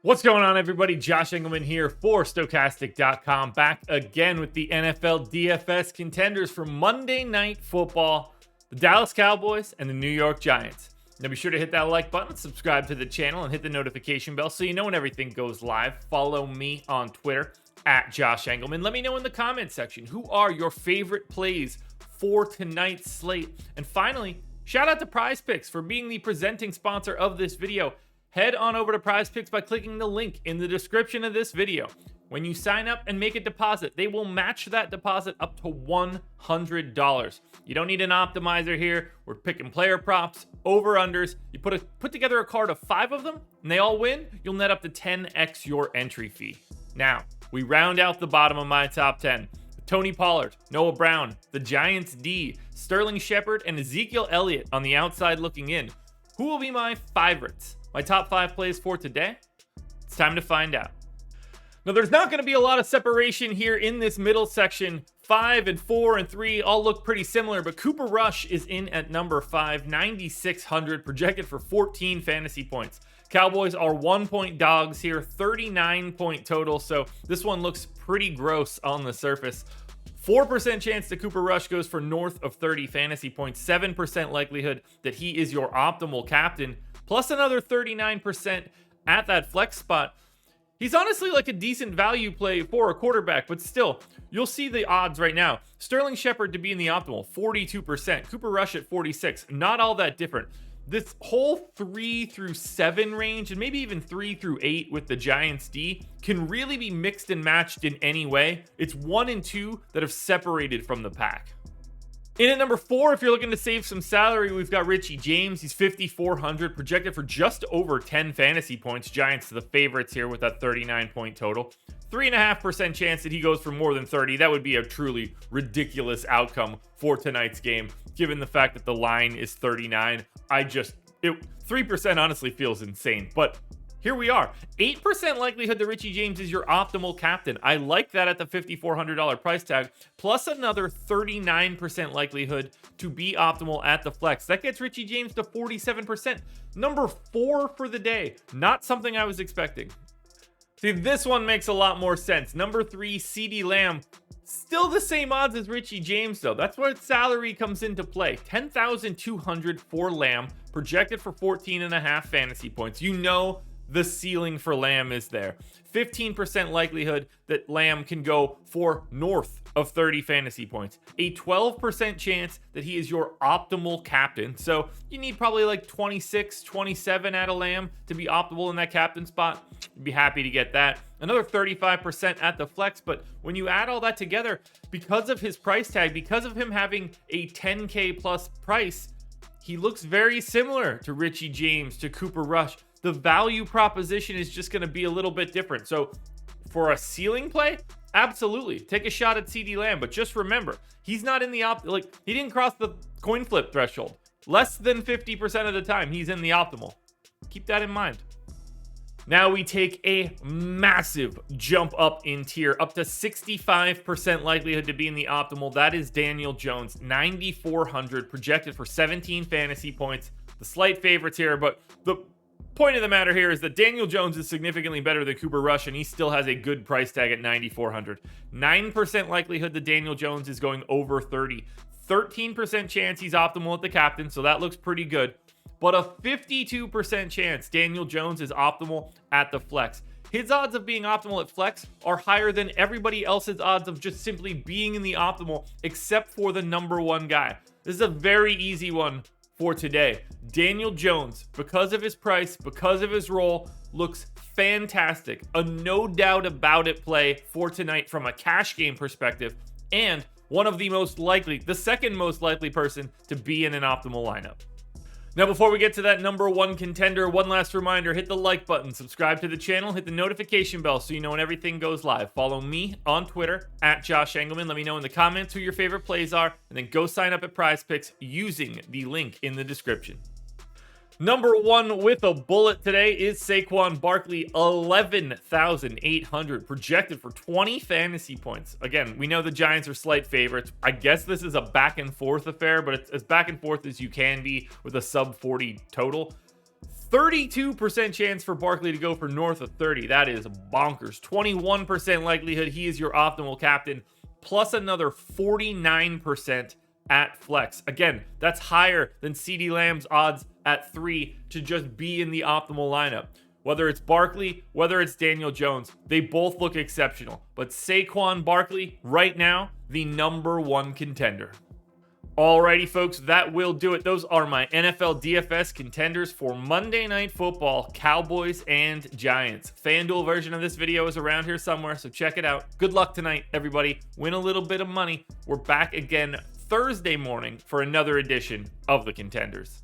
What's going on, everybody? Josh Engleman here for Stokastic.com, back again with the NFL DFS contenders for Monday Night Football, the Dallas Cowboys and the New York Giants. Now be sure to hit that like button, subscribe to the channel, and hit the notification bell so you know when everything goes live. Follow me on Twitter at Josh Engleman. Let me know in the comments section who are your favorite plays for tonight's slate. And finally, shout out to Prize Picks for being the presenting sponsor of this video. Head on over to Prize Picks by clicking the link in the description of this video. When you sign up and make a deposit, they will match that deposit up to $100. You don't need an optimizer here. We're picking player props, over-unders. You put together a card of 5 of them, and they all win. You'll net up to 10x your entry fee. Now, we round out the bottom of my top 10. Tony Pollard, Noah Brown, the Giants D, Sterling Shepard, and Ezekiel Elliott on the outside looking in. Who will be my favorites? My top 5 plays for today? It's time to find out. Now, there's not going to be a lot of separation here in this middle section. 5 and 4 and 3 all look pretty similar, but Cooper Rush is in at number 5, 9,600, projected for 14 fantasy points. Cowboys are 1-point dogs here, 39-point total, so this one looks pretty gross on the surface. 4% chance that Cooper Rush goes for north of 30 fantasy points, 7% likelihood that he is your optimal captain, plus another 39% at that flex spot. He's honestly like a decent value play for a quarterback, but still, you'll see the odds right now. Sterling Shepard to be in the optimal, 42%. Cooper Rush at 46%. Not all that different. This whole 3 through 7 range, and maybe even 3 through 8 with the Giants D, can really be mixed and matched in any way. It's 1 and 2 that have separated from the pack. In at number 4, if you're looking to save some salary, we've got Richie James. He's 5,400, projected for just over 10 fantasy points. Giants are the favorites here with that 39-point total. 3.5% chance that he goes for more than 30. That would be a truly ridiculous outcome for tonight's game, given the fact that the line is 39. 3% honestly feels insane, but here we are. 8% likelihood that Richie James is your optimal captain. I like that at the $5,400 price tag, plus another 39% likelihood to be optimal at the flex. That gets Richie James to 47%. Number 4 for the day. Not something I was expecting. See, this one makes a lot more sense. Number 3, CeeDee Lamb. Still the same odds as Richie James, though. That's where salary comes into play. 10,200 for Lamb, projected for 14.5 fantasy points. You know the ceiling for Lamb is there. 15% likelihood that Lamb can go for north of 30 fantasy points. A 12% chance that he is your optimal captain. So you need probably like 26, 27 out of Lamb to be optimal in that captain spot. You'd be happy to get that. Another 35% at the flex, but when you add all that together, because of his price tag, because of him having a 10K plus price, he looks very similar to Richie James, to Cooper Rush. The value proposition is just going to be a little bit different. So for a ceiling play, absolutely take a shot at CeeDee Lamb, but just remember, he's not in the he didn't cross the coin flip threshold. Less than 50% of the time, he's in the optimal. Keep that in mind. Now we take a massive jump up in tier, up to 65% likelihood to be in the optimal. That is Daniel Jones, 9,400, projected for 17 fantasy points. The slight favorites here, but the point of the matter here is that Daniel Jones is significantly better than Cooper Rush, and he still has a good price tag at 9,400. 9% likelihood that Daniel Jones is going over 30. 13% chance he's optimal at the captain, so that looks pretty good. But a 52% chance Daniel Jones is optimal at the flex. His odds of being optimal at flex are higher than everybody else's odds of just simply being in the optimal, except for the number 1 guy. This is a very easy one for today. Daniel Jones, because of his price, because of his role, looks fantastic. A no doubt about it play for tonight from a cash game perspective, and one of the most likely, the second most likely person to be in an optimal lineup. Now, before we get to that number 1 contender, one last reminder, hit the like button, subscribe to the channel, hit the notification bell so you know when everything goes live. Follow me on Twitter at Josh Engleman. Let me know in the comments who your favorite plays are, and then go sign up at Prize Picks using the link in the description. Number 1 with a bullet today is Saquon Barkley, 11,800, projected for 20 fantasy points. Again, we know the Giants are slight favorites. I guess this is a back and forth affair, but it's as back and forth as you can be with a sub 40 total. 32% chance for Barkley to go for north of 30. That is bonkers. 21% likelihood he is your optimal captain, plus another 49% at flex. Again, that's higher than CeeDee Lamb's odds at 3 to just be in the optimal lineup. Whether it's Barkley, whether it's Daniel Jones, they both look exceptional. But Saquon Barkley, right now, the #1 contender. Alrighty, folks, that will do it. Those are my NFL DFS contenders for Monday Night Football, Cowboys and Giants. FanDuel version of this video is around here somewhere, so check it out. Good luck tonight, everybody. Win a little bit of money. We're back again Thursday morning for another edition of the Contenders.